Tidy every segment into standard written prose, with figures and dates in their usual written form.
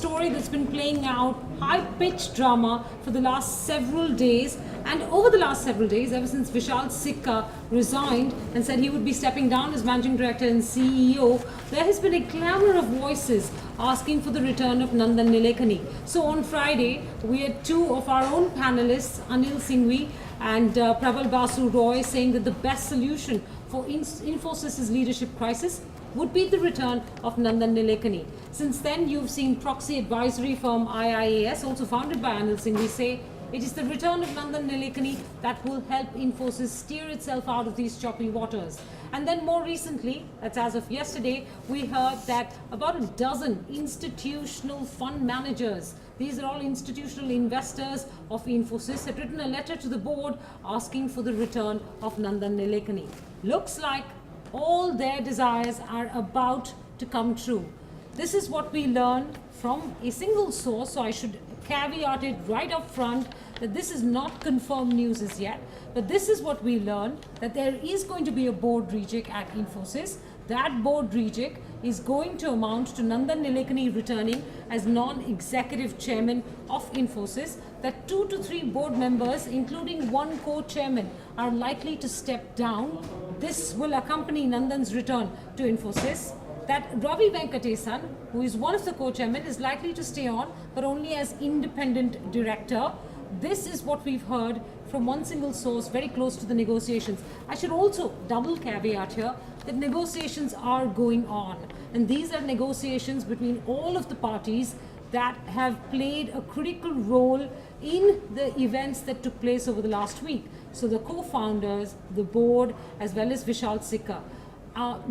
story that's been playing out, high-pitched drama for the last several days. And over the last several days, ever since Vishal Sikka resigned and said he would be stepping down as managing director and CEO, there has been a clamor of voices asking for the return of Nandan Nilekani. So on Friday, we had two of our own panelists, Anil Singhvi and Praval Basu Roy, saying that the best solution for Infosys' leadership crisis would be the return of Nandan Nilekani. Since then, you've seen proxy advisory firm IIAS, also founded by Anil Singhvi, say it is the return of Nandan Nilekani that will help Infosys steer itself out of these choppy waters. And then more recently, that's as of yesterday, we heard that about a dozen institutional fund managers, these are all institutional investors of Infosys, had written a letter to the board asking for the return of Nandan Nilekani. Looks like all their desires are about to come true. This is what we learned from a single source, so I should caveat it right up front that this is not confirmed news as yet, but this is what we learned, that there is going to be a board rejig at Infosys. That board rejig is going to amount to Nandan Nilekani returning as non-executive chairman of Infosys, that 2 to 3 board members, including one co-chairman, are likely to step down. This will accompany Nandan's return to Infosys. That Ravi Venkatesan, who is one of the co-chairmen, is likely to stay on, but only as independent director. This is what we've heard from one single source very close to the negotiations. I should also double caveat here that negotiations are going on, and these are negotiations between all of the parties that have played a critical role in the events that took place over the last week. So the co-founders, the board, as well as Vishal Sikka.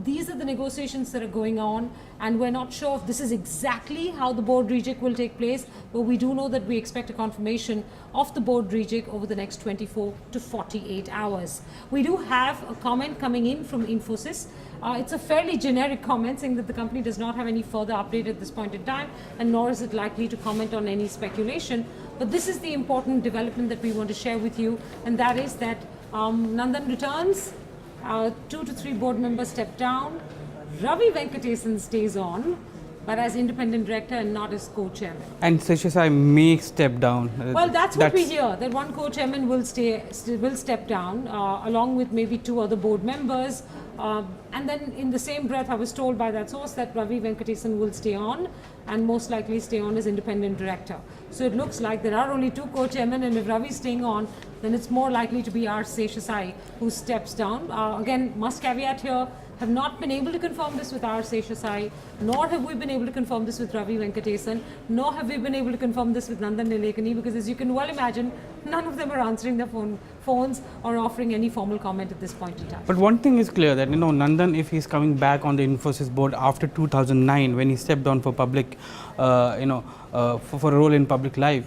These are the negotiations that are going on, and we're not sure if this is exactly how the board rejig will take place, but we do know that we expect a confirmation of the board rejig over the next 24 to 48 hours. We do have a comment coming in from Infosys. It's a fairly generic comment saying that the company does not have any further update at this point in time, and nor is it likely to comment on any speculation. But this is the important development that we want to share with you, and that is that Nandan returns. 2 to 3 board members step down. Ravi Venkatesan stays on, but as independent director and not as co-chairman. And Seshasai may step down. Well, that's what we hear, that one co-chairman will step down, along with maybe 2 other board members. And then in the same breath, I was told by that source that Ravi Venkatesan will stay on and most likely stay on as independent director. So it looks like there are only 2 co-chairmen, and if Ravi is staying on, then it's more likely to be R. Seshasai who steps down. Again, must caveat here, have not been able to confirm this with R. Seshasai, nor have we been able to confirm this with Ravi Venkatesan, nor have we been able to confirm this with Nandan Nilekani, because as you can well imagine, none of them are answering their phones or offering any formal comment at this point in time. But one thing is clear that, Nandan, if he's coming back on the Infosys board after 2009, when he stepped down for public, for a role in public life,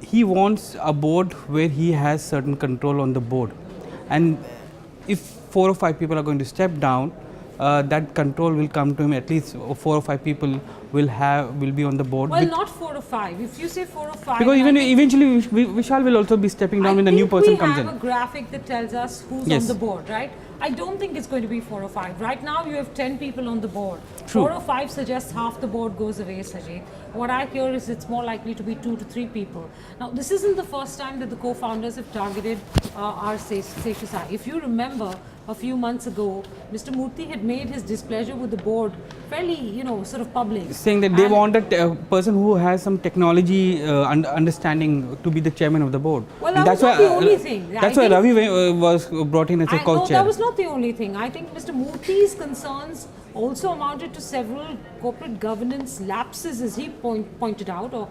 he wants a board where he has certain control on the board. And if 4 or 5 people are going to step down, that control will come to him. At least 4 or 5 people will be on the board. Well, not 4 or 5. If you say 4 or 5, because even eventually Vishal will also be stepping down when the new person comes in. We have a graphic that tells us who's on the board, right? I don't think it's going to be 4 or 5. Right now, you have 10 people on the board. True. 4 or 5 suggests half the board goes away, Sajeet. What I hear is it's more likely to be 2 to 3 people. Now, this isn't the first time that the co-founders have targeted R. Seshasai. If you remember, a few months ago, Mr. Murthy had made his displeasure with the board fairly, sort of public. Saying that they want a person who has some technology understanding to be the chairman of the board. Well, that's not the only thing. That's why Ravi was brought in as a co-chair. No, that was not the only thing. I think Mr. Murthy's concerns also amounted to several corporate governance lapses, as he pointed out, or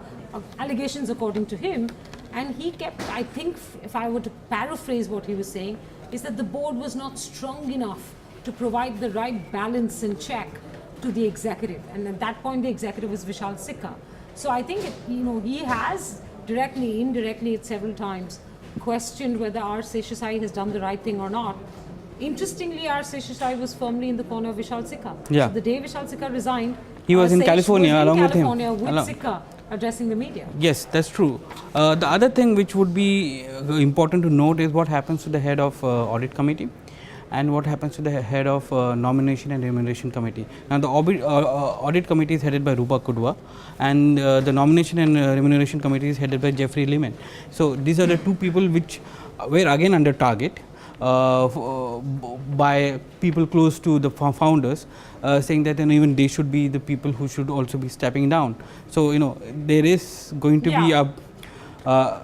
allegations according to him. And he kept, I think, if I were to paraphrase what he was saying, is that the board was not strong enough to provide the right balance and check to the executive. And at that point, the executive was Vishal Sikka. So I think, he has directly, indirectly, at several times questioned whether R. Seshasai has done the right thing or not. Interestingly, R. Seshasai was firmly in the corner of Vishal Sikka. Yeah. So the day Vishal Sikka resigned, he was in California along with him. With Sikka addressing the media. Yes, that's true. The other thing which would be important to note is what happens to the head of audit committee. and what happens to the head of nomination and remuneration committee. Now the audit committee is headed by Rupa Kudwa, and the nomination and remuneration committee is headed by Jeffrey Lehman. So these are the two people which were again under target by people close to the founders, saying that even they should be the people who should also be stepping down. So there is going to be a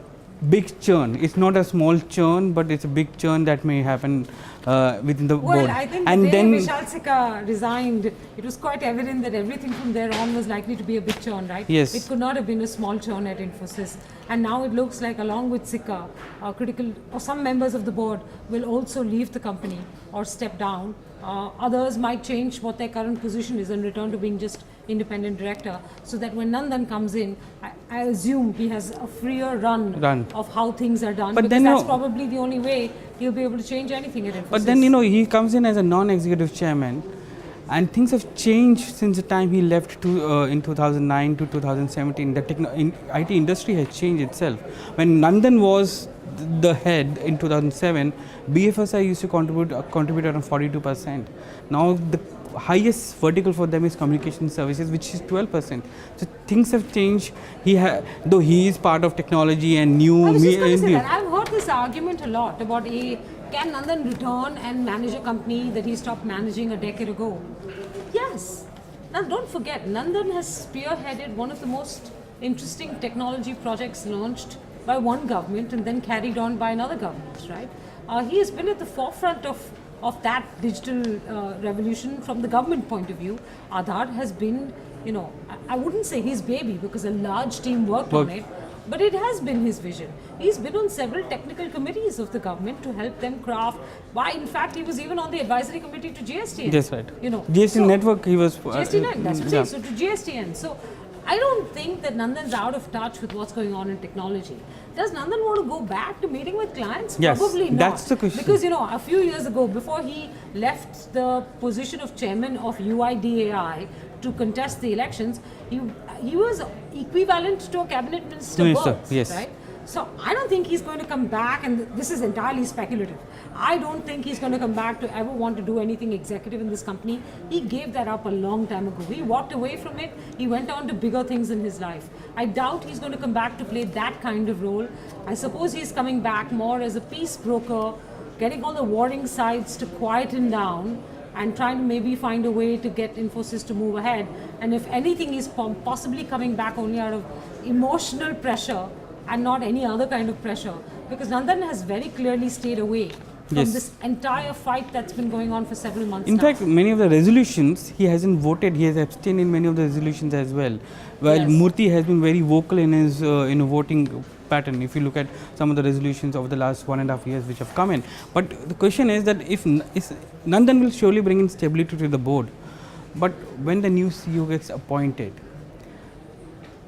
big churn. It's not a small churn, but it's a big churn that may happen within the board. Well, I think the day Vishal Sikka resigned, it was quite evident that everything from there on was likely to be a big churn, right? Yes. It could not have been a small churn at Infosys. And now it looks like along with Sikka, some members of the board will also leave the company or step down. Others might change what their current position is and return to being just independent director, so that when Nandan comes in, I assume he has a freer run of how things are done, but because that's probably the only way he'll be able to change anything at Infosys. But then he comes in as a non-executive chairman, and things have changed since the time he left in 2009 to 2017. The IT industry has changed itself. When Nandan was the head in 2007, BFSI used to contribute around 42%. Now the highest vertical for them is communication services, which is 12%. So things have changed. Though he is part of technology and new. I was just going to say that. I've heard this argument a lot about can Nandan return and manage a company that he stopped managing a decade ago? Yes. Now don't forget, Nandan has spearheaded one of the most interesting technology projects launched by one government and then carried on by another government, right? He has been at the forefront of that digital revolution from the government point of view. Aadhaar has been, I wouldn't say his baby because a large team worked on it, but it has been his vision. He's been on several technical committees of the government to help them craft. In fact, he was even on the advisory committee to GSTN. That's right. GSTN network, he was. GSTN, that's what I'm saying. So to GSTN. So I don't think that Nandan's out of touch with what's going on in technology. Does Nandan want to go back to meeting with clients? Yes, probably not. That's the question. Because a few years ago, before he left the position of chairman of UIDAI to contest the elections, he was equivalent to a cabinet minister, yes. Right? So I don't think he's going to come back, and this is entirely speculative. I don't think he's going to come back to ever want to do anything executive in this company. He gave that up a long time ago. He walked away from it. He went on to bigger things in his life. I doubt he's going to come back to play that kind of role. I suppose he's coming back more as a peace broker, getting all the warring sides to quieten down and trying to maybe find a way to get Infosys to move ahead. And if anything, he's possibly coming back only out of emotional pressure and not any other kind of pressure, because Nandan has very clearly stayed away from this entire fight that's been going on for several months now. In now. fact, many of the resolutions, he hasn't voted, he has abstained in many of the resolutions as well. While Murthy has been very vocal in his voting pattern, if you look at some of the resolutions over the last 1.5 years which have come in. But the question is that if Nandan will surely bring in stability to the board, but when the new CEO gets appointed,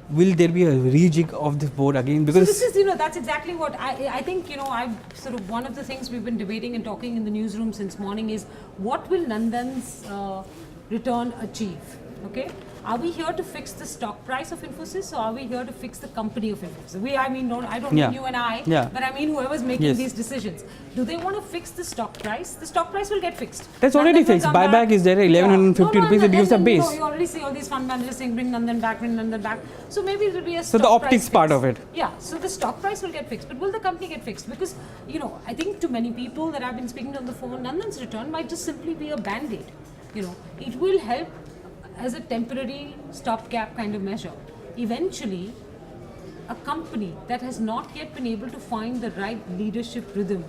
will there be a rejig of this board again? Because so this is, that's exactly what I think, I've sort of, one of the things we've been debating and talking in the newsroom since morning is, what will Nandan's return achieve? Okay, are we here to fix the stock price of Infosys, or are we here to fix the company of Infosys? I mean you and I, but I mean whoever's making these decisions. Do they want to fix the stock price? The stock price will get fixed. That's already fixed. Buyback is there, 1150 rupees, it gives a base. You already see all these fund managers saying bring Nandan back. So maybe it will be a stock price. So the optics part of it. Yeah, so the stock price will get fixed, but will the company get fixed? Because, I think to many people that I've been speaking to on the phone, Nandan's return might just simply be a band-aid. It will help as a temporary stopgap kind of measure. Eventually, a company that has not yet been able to find the right leadership rhythm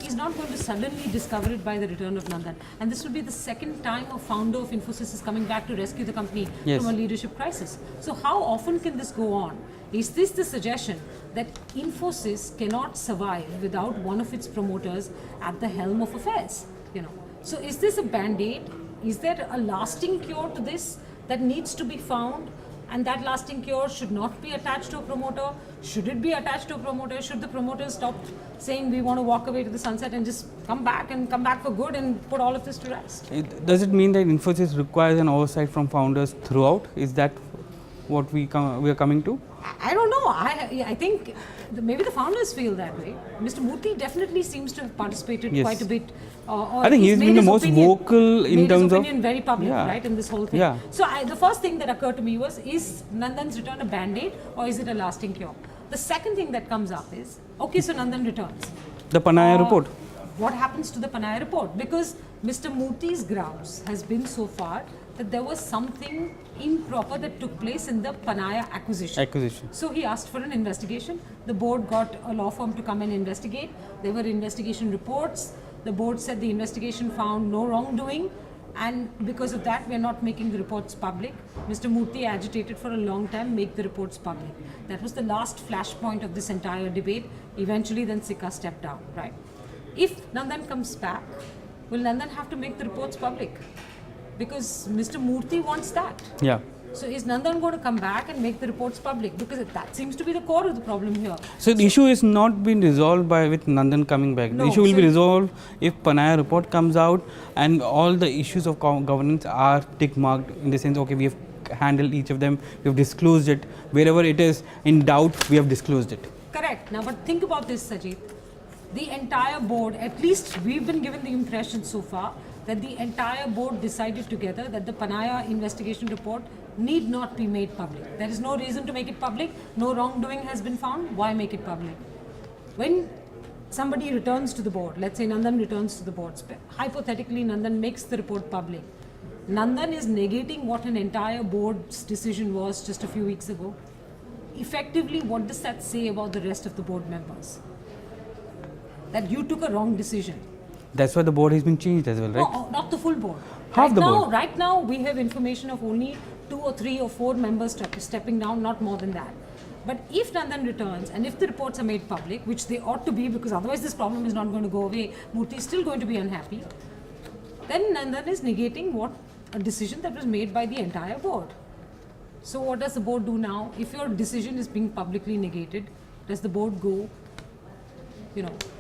is not going to suddenly discover it by the return of Nandan. And this will be the second time a founder of Infosys is coming back to rescue the company from a leadership crisis. So how often can this go on? Is this the suggestion that Infosys cannot survive without one of its promoters at the helm of affairs? So is this a band-aid? Is there a lasting cure to this that needs to be found? And that lasting cure should not be attached to a promoter. Should it be attached to a promoter? Should the promoters stop saying we want to walk away to the sunset and just come back for good and put all of this to rest? Does it mean that Infosys requires an oversight from founders throughout? Is that what we are coming to? I don't know. I think maybe the founders feel that way. Mr. Murthy definitely seems to have participated Yes. quite a bit. Or I think he's been made the his most vocal in made terms his of- opinion very public, Yeah. right, in this whole thing. Yeah. So the first thing that occurred to me was, is Nandan's return a band-aid or is it a lasting cure? The second thing that comes up is, okay, so Nandan returns. The Panaya report. What happens to the Panaya report? Because Mr. Murthy's grounds has been so far that there was something improper that took place in the Panaya acquisition. So he asked for an investigation. The board got a law firm to come and investigate. There were investigation reports. The board said the investigation found no wrongdoing, and because of that we are not making the reports public. Mr. Murthy agitated for a long time, make the reports public. That was the last flashpoint of this entire debate. Eventually then Sikka stepped down, right? If Nandan comes back, will Nandan have to make the reports public? Because Mr. Murthy wants that. Yeah. So is Nandan going to come back and make the reports public? Because that seems to be the core of the problem here. So the issue is not been resolved with Nandan coming back. No, The issue will be so- resolved if Panaya report comes out and all the issues of governance are tick marked in the sense, okay, we have handled each of them, we have disclosed it. Wherever it is in doubt, we have disclosed it. Correct. Now, but think about this, Sajeet. The entire board, at least we've been given the impression so far, that the entire board decided together that the Panaya investigation report need not be made public. There is no reason to make it public. No wrongdoing has been found. Why make it public? When somebody returns to the board, let's say Nandan returns to the board, hypothetically Nandan makes the report public. Nandan is negating what an entire board's decision was just a few weeks ago. Effectively, what does that say about the rest of the board members? That you took a wrong decision. That's why the board has been changed as well, right? No, not the full board. Half the board. Right now, we have information of only 2 or 3 or 4 members stepping down, not more than that. But if Nandan returns and if the reports are made public, which they ought to be, because otherwise this problem is not going to go away, Murthy is still going to be unhappy, then Nandan is negating a decision that was made by the entire board. So what does the board do now? If your decision is being publicly negated, does the board go,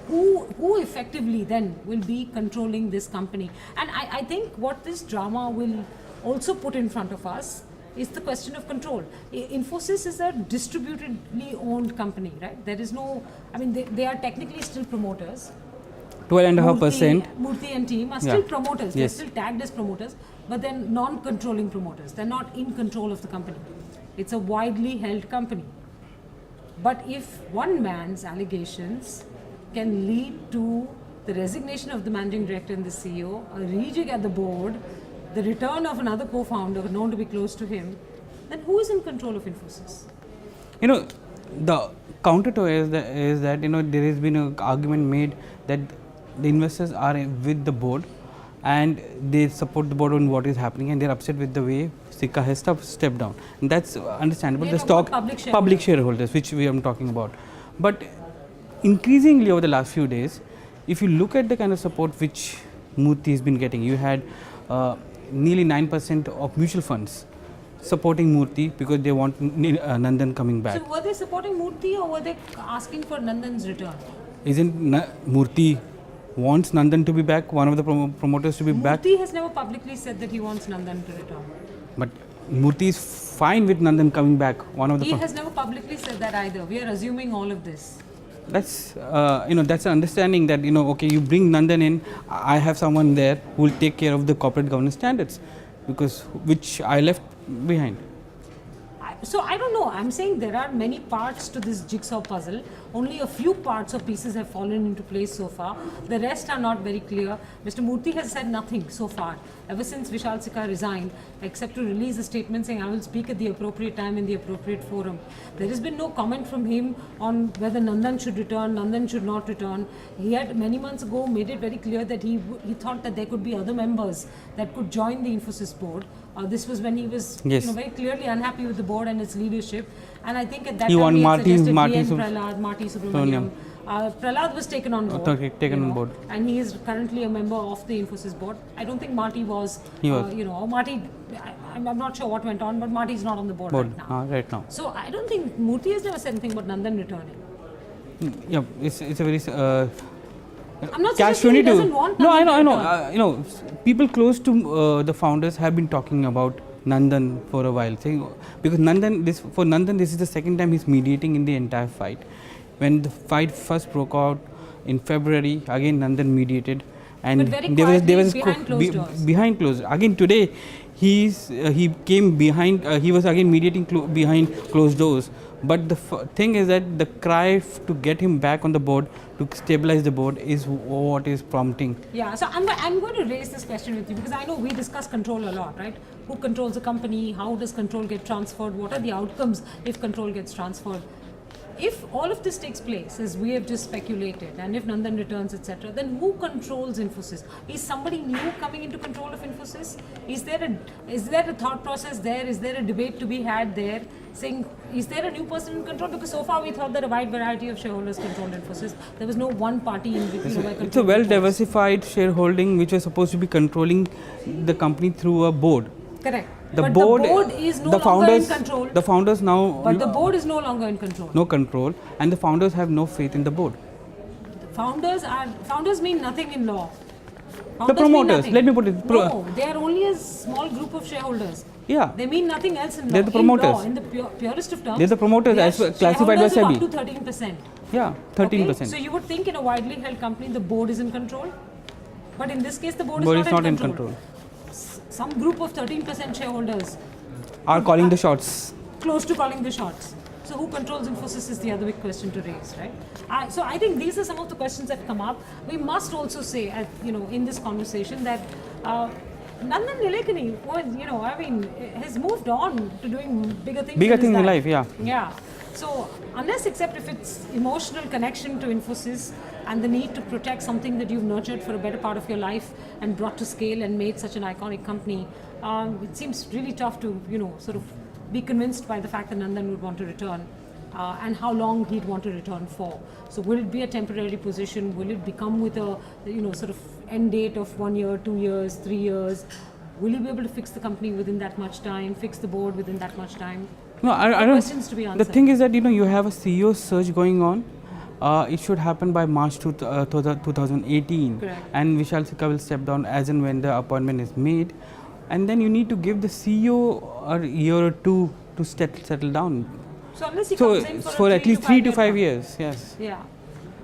who effectively then will be controlling this company? And I think what this drama will also put in front of us is the question of control. Infosys is a distributedly owned company, right? There is no, they are technically still promoters. 12.5%. Murthy and team are still promoters. Yes. They're still tagged as promoters, but they're non-controlling promoters. They're not in control of the company. It's a widely held company. But if one man's allegations can lead to the resignation of the managing director and the CEO, a rejig at the board, the return of another co-founder known to be close to him, then who is in control of Infosys? The counter to it is that there has been an argument made that the investors are with the board and they support the board on what is happening and they're upset with the way Sikka has stepped down. And that's understandable. We The talk stock about public shareholders, which we are talking about. But increasingly over the last few days, if you look at the kind of support which Murthy has been getting, you had nearly 9% of mutual funds supporting Murthy because they want Nandan coming back. So were they supporting Murthy or were they asking for Nandan's return? Isn't Murthy wants Nandan to be back, one of the promoters to be back? Murthy has never publicly said that he wants Nandan to return. But Murthy is fine with Nandan coming back, one of the... He has never publicly said that either. We are assuming all of this. That's, that's an understanding that, okay, you bring Nandan in, I have someone there who will take care of the corporate governance standards, which I left behind. So I don't know. I'm saying there are many parts to this jigsaw puzzle. Only a few parts or pieces have fallen into place so far. The rest are not very clear. Mr. Murthy has said nothing so far, ever since Vishal Sikka resigned, except to release a statement saying, I will speak at the appropriate time in the appropriate forum. There has been no comment from him on whether Nandan should return, Nandan should not return. He had many months ago made it very clear that he thought that there could be other members that could join the Infosys board. This was when he was very clearly unhappy with the board and its leadership. And I think at that time he had suggested Marty Subramaniam. Prahlad was taken on board. On board. And he is currently a member of the Infosys board. I don't think Marty was. He was. Marty, I'm not sure what went on, but Marty is not on the board right now. So I don't think Murthy has never said anything about Nandan returning. Yeah, it's a very... I'm not suggesting he doesn't want Nandan I know. People close to the founders have been talking about Nandan for a while, saying, because for Nandan, this is the second time he's mediating in the entire fight. When the fight first broke out in February, again Nandan mediated, and But very quietly, behind closed doors. Behind closed. Again today, he came behind. He was again mediating behind closed doors. But the thing is that the cry to get him back on the board, to stabilize the board, is what is prompting. Yeah, so I'm going to raise this question with you because I know we discuss control a lot, right? Who controls a company? How does control get transferred? What are the outcomes if control gets transferred? If all of this takes place, as we have just speculated, and if Nandan returns, etc., then who controls Infosys? Is somebody new coming into control of Infosys? Is there a thought process there? Is there a debate to be had there? Saying, is there a new person in control? Because so far we thought that a wide variety of shareholders controlled Infosys. There was no one party in between. It's a well-diversified shareholding which was supposed to be controlling the company through a board. Correct. The board is no longer in control. The founders now. But the board is no longer in control. No control, and the founders have no faith in the board. The founders mean nothing in law. The promoters. Let me put it. No, they are only a small group of shareholders. Yeah. They mean nothing else in law. They're the promoters. In law, in the purest of terms. They're the promoters as classified by SEBI. Up to 13%. Yeah, 13%. Okay? So you would think in a widely held company the board is in control, but in this case the board is is not in control. Some group of 13% shareholders are calling the shots. Close to calling the shots. So who controls Infosys is the other big question to raise, right? So I think these are some of the questions that come up. We must also say, in this conversation that Nandan Nilekani, has moved on to doing bigger things. Bigger things in life, yeah. Yeah. So except if it's emotional connection to Infosys and the need to protect something that you've nurtured for a better part of your life and brought to scale and made such an iconic company, it seems really tough to, sort of be convinced by the fact that Nandan would want to return and how long he'd want to return for. So will it be a temporary position? Will it become with a, sort of end date of 1 year, 2 years, 3 years? Will he be able to fix the company within that much time, fix the board within that much time? No, I don't. Questions to be answered. The thing is that you have a CEO search going on. It should happen by March 2018. Correct. And Vishal Sikka will step down as and when the appointment is made. And then you need to give the CEO a year or two to settle down. So unless he comes in for at least 3 to 5 years, yes. Yeah.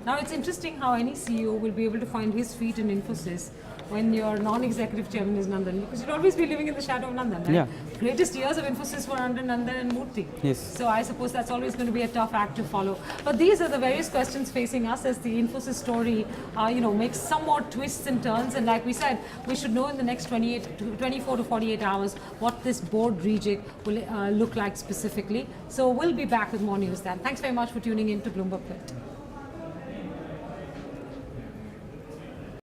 Now it's interesting how any CEO will be able to find his feet in Infosys when your non-executive chairman is Nandan, because you'll always be living in the shadow of Nandan, right? Yeah. Greatest years of Infosys were under Nandan and Murthy. Yes. So I suppose that's always going to be a tough act to follow. But these are the various questions facing us as the Infosys story, makes some more twists and turns. And like we said, we should know in the next 24 to 48 hours what this board rejig will look like specifically. So we'll be back with more news then. Thanks very much for tuning in to BloombergQuint.